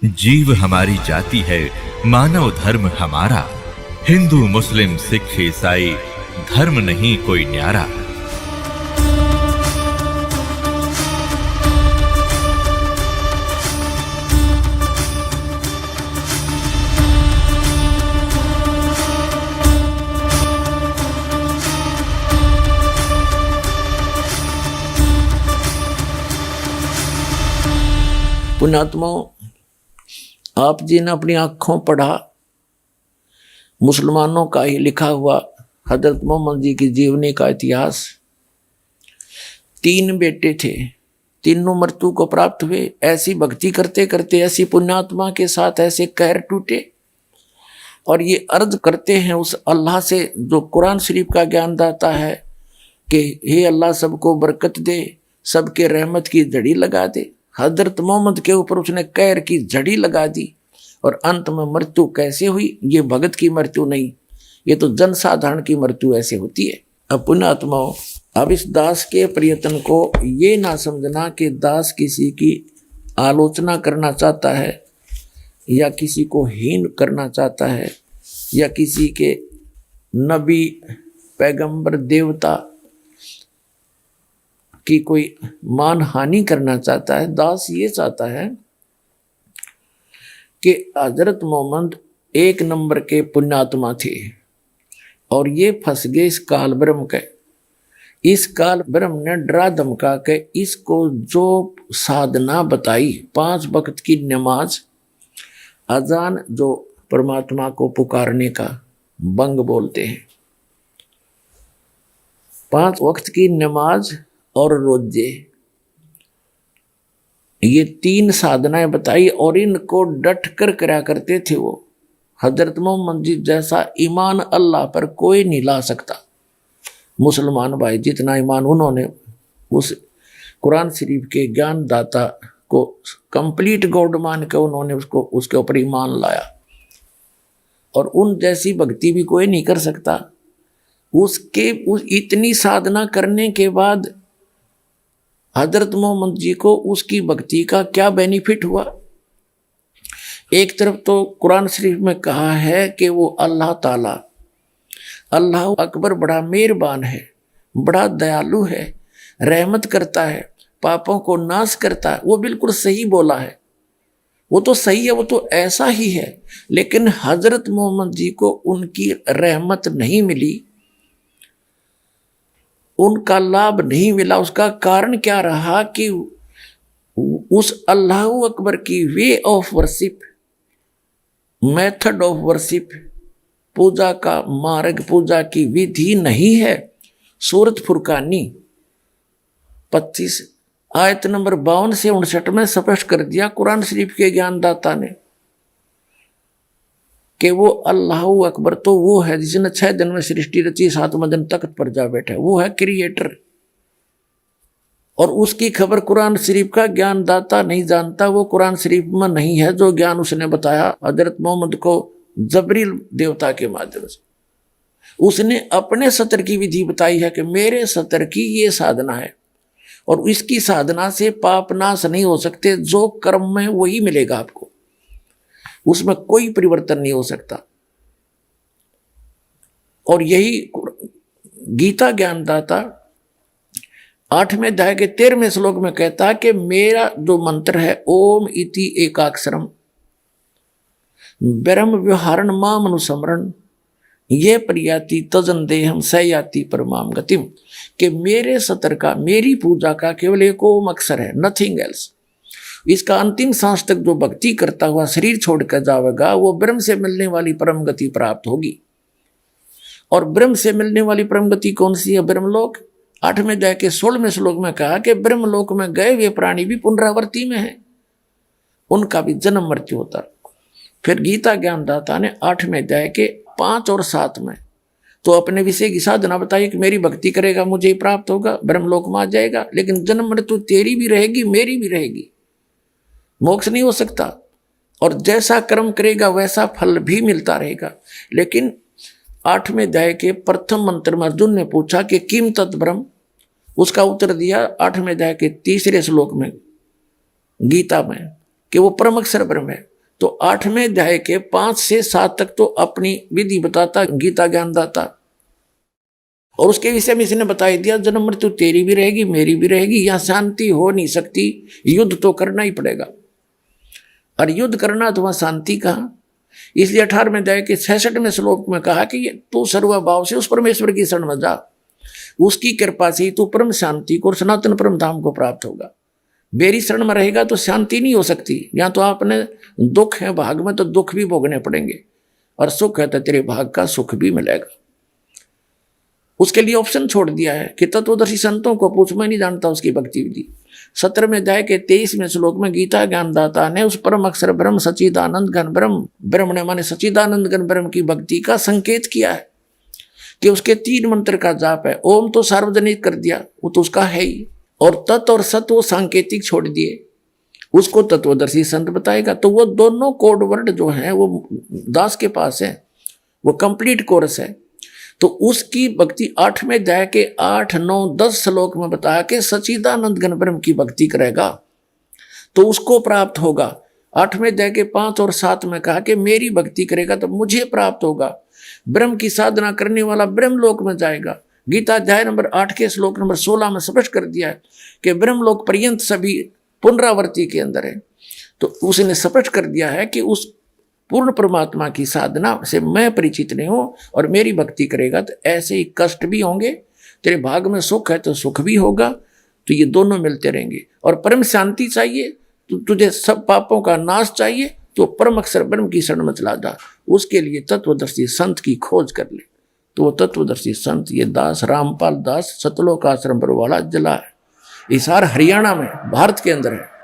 जीव हमारी जाति है, मानव धर्म हमारा। हिंदू मुस्लिम सिख ईसाई धर्म नहीं कोई न्यारा। पुण्यात्माओं, आप जी ने अपनी आंखों पढ़ा मुसलमानों का ही लिखा हुआ हजरत मोहम्मद जी की जीवनी का इतिहास। 3 बेटे थे, तीनों मृत्यु को प्राप्त हुए। ऐसी भक्ति करते करते ऐसी पुण्यात्मा के साथ ऐसे कहर टूटे और ये अर्ज करते हैं उस अल्लाह से जो कुरान शरीफ का ज्ञान दाता है कि हे अल्लाह सबको बरकत दे, सबके रहमत की झड़ी लगा दे। हजरत मोहम्मद के ऊपर उसने कहर की झड़ी लगा दी और अंत में मृत्यु कैसे हुई? ये भगत की मृत्यु नहीं, ये तो जनसाधारण की मृत्यु ऐसे होती है। अब पुण्यात्माओं, अब इस दास के प्रयत्न को ये ना समझना कि दास किसी की आलोचना करना चाहता है या किसी को हीन करना चाहता है या किसी के नबी पैगंबर देवता की कोई मान हानि करना चाहता है। दास ये चाहता है कि हजरत मोहम्मद 1 नंबर के पुण्यात्मा थे और ये फंस गए इस काल ब्रह्म के। इस काल ब्रह्म ने डरा धमका के इसको जो साधना बताई, 5 वक्त की नमाज, अजान जो परमात्मा को पुकारने का बंग बोलते हैं, 5 वक्त की नमाज और रोजे, ये 3 साधनाएं बताई और इनको डट कर करा करते थे वो। हजरत मोहम्मद जी जैसा ईमान अल्लाह पर कोई नहीं ला सकता। मुसलमान भाई जितना ईमान उन्होंने उस कुरान शरीफ के ज्ञान दाता को कंप्लीट गॉड मान के उन्होंने उसको उसके ऊपर ईमान लाया और उन जैसी भक्ति भी कोई नहीं कर सकता। उसके इतनी साधना करने के बाद हजरत मोहम्मद जी को उसकी भक्ति का क्या बेनिफिट हुआ? एक तरफ तो कुरान शरीफ में कहा है कि वो अल्लाह ताला, अल्लाह अकबर बड़ा मेहरबान है, बड़ा दयालु है, रहमत करता है, पापों को नाश करता है। वो बिल्कुल सही बोला है, वो तो सही है, वो तो ऐसा ही है। लेकिन हजरत मोहम्मद जी को उनकी रहमत नहीं मिली, उनका लाभ नहीं मिला। उसका कारण क्या रहा कि उस अल्लाह अकबर की way of worship, method of worship, पूजा का मार्ग, पूजा की विधि नहीं है। सूरत फुरकानी 25 आयत नंबर 52 से 59 में स्पष्ट कर दिया कुरान शरीफ के ज्ञानदाता ने कि वो अल्लाह अकबर तो वो है जिसने 6 दिन में सृष्टि रची, 7वें दिन तख्त पर जा बैठा, वो है क्रिएटर। और उसकी खबर कुरान शरीफ का ज्ञानदाता नहीं जानता, वो कुरान शरीफ में नहीं है जो ज्ञान उसने बताया हजरत मोहम्मद को जबरील देवता के माध्यम से। उसने अपने सतर की विधि बताई है कि मेरे सतर की ये साधना है और इसकी साधना से पाप नाश नहीं हो सकते, जो कर्म में वही मिलेगा आपको, उसमें कोई परिवर्तन नहीं हो सकता। और यही गीता ज्ञानदाता 8वें अध्याय के 13वें श्लोक में कहता है कि मेरा जो मंत्र है ओम इति एकाक्षरम ब्रह्म व्यवहारण माम अनुस्मरण ये प्रयाति तजन देहम सयाति परमाम गतिम, कि मेरे सतर का, मेरी पूजा का केवल एक ओम अक्षर है, नथिंग एल्स। इसका अंतिम सांस तक जो भक्ति करता हुआ शरीर छोड़कर जाएगा वो ब्रह्म से मिलने वाली परम गति प्राप्त होगी। और ब्रह्म से मिलने वाली परम गति कौन सी है? ब्रह्मलोक। 8वें अध्याय के 16वें श्लोक में कहा कि ब्रह्मलोक में गए हुए प्राणी भी पुनरावृत्ति में है, उनका भी जन्म मृत्यु होता। फिर गीता ज्ञानदाता ने 8वें अध्याय के 5 और 7 में तो अपने विषय की साधना बताई कि मेरी भक्ति करेगा मुझे प्राप्त होगा, ब्रह्मलोक में आ जाएगा, लेकिन जन्म मृत्यु तेरी भी रहेगी मेरी भी रहेगी, मोक्ष नहीं हो सकता। और जैसा कर्म करेगा वैसा फल भी मिलता रहेगा। लेकिन 8वें अध्याय के प्रथम मंत्र में अर्जुन ने पूछा कि किम तत् ब्रह्म, उसका उत्तर दिया 8वें अध्याय के 3रे श्लोक में गीता में कि वो परम अक्षर ब्रह्म है। तो 8वें अध्याय के 5 से 7 तक तो अपनी विधि बताता, गीता ज्ञान दाता, और उसके विषय में इसने बता दिया जन्म मृत्यु तेरी भी रहेगी मेरी भी रहेगी, यहां शांति हो नहीं सकती, युद्ध तो करना ही पड़ेगा। और युद्ध करना तो वहां शांति कहा। इसलिए 18वें अध्याय के 66वें श्लोक में कहा कि तू सर्वभाव से उस परमेश्वर की शरण में जा, उसकी कृपा से तू परम शांति को और सनातन परम धाम को प्राप्त होगा। मेरी शरण में रहेगा तो शांति नहीं हो सकती। या तो आपने दुख है भाग में तो दुख भी भोगने पड़ेंगे, और सुख है तो तेरे भाग का सुख भी मिलेगा। उसके लिए ऑप्शन छोड़ दिया है कि तत्वदर्शी संतों को पूछ, मैं नहीं जानता उसकी भक्ति विधि। 17वें अध्याय के 23वें श्लोक में गीता ज्ञानदाता ने उस परम अक्षर ब्रह्म सच्चिदानंद घन ब्रह्म, ब्रह्म ने माने सच्चिदानंद घन ब्रह्म की भक्ति का संकेत किया है कि उसके 3 मंत्र का जाप है। ओम तो सार्वजनिक कर दिया, वो तो उसका है ही, और तत् और सत वो सांकेतिक छोड़ दिए, उसको तत्वदर्शी संत बताएगा। तो वो दोनों कोड वर्ड जो हैं वो दास के पास है, वो कंप्लीट कोर्स है। तो उसकी भक्ति 8वें अध्याय के 8, 9, 10 श्लोक में बताया कि सच्चिदानंद घन ब्रह्म की भक्ति करेगा तो उसको प्राप्त होगा। 8वें अध्याय के 5 और 7 में कहा कि मेरी भक्ति करेगा तो मुझे प्राप्त होगा। ब्रह्म की साधना करने वाला ब्रह्मलोक में जाएगा। गीता अध्याय नंबर 8 के श्लोक नंबर 16 में स्पष्ट कर दिया है कि ब्रह्मलोक पर्यंत सभी पुनरावृत्ति के अंदर है। तो उसने स्पष्ट कर दिया है कि उस पूर्ण परमात्मा की साधना से मैं परिचित नहीं हूं, और मेरी भक्ति करेगा तो ऐसे ही कष्ट भी होंगे, तेरे भाग में सुख है तो सुख भी होगा, तो ये दोनों मिलते रहेंगे। और परम शांति चाहिए तो तुझे सब पापों का नाश चाहिए तो परम अक्षर ब्रह्म की शरण में चला जा। उसके लिए तत्वदर्शी संत की खोज कर ले। तो वो तत्वदर्शी संत ये दास रामपाल दास सतलोक आश्रम पर वाला जिला है, हिसार हरियाणा में भारत के अंदर है।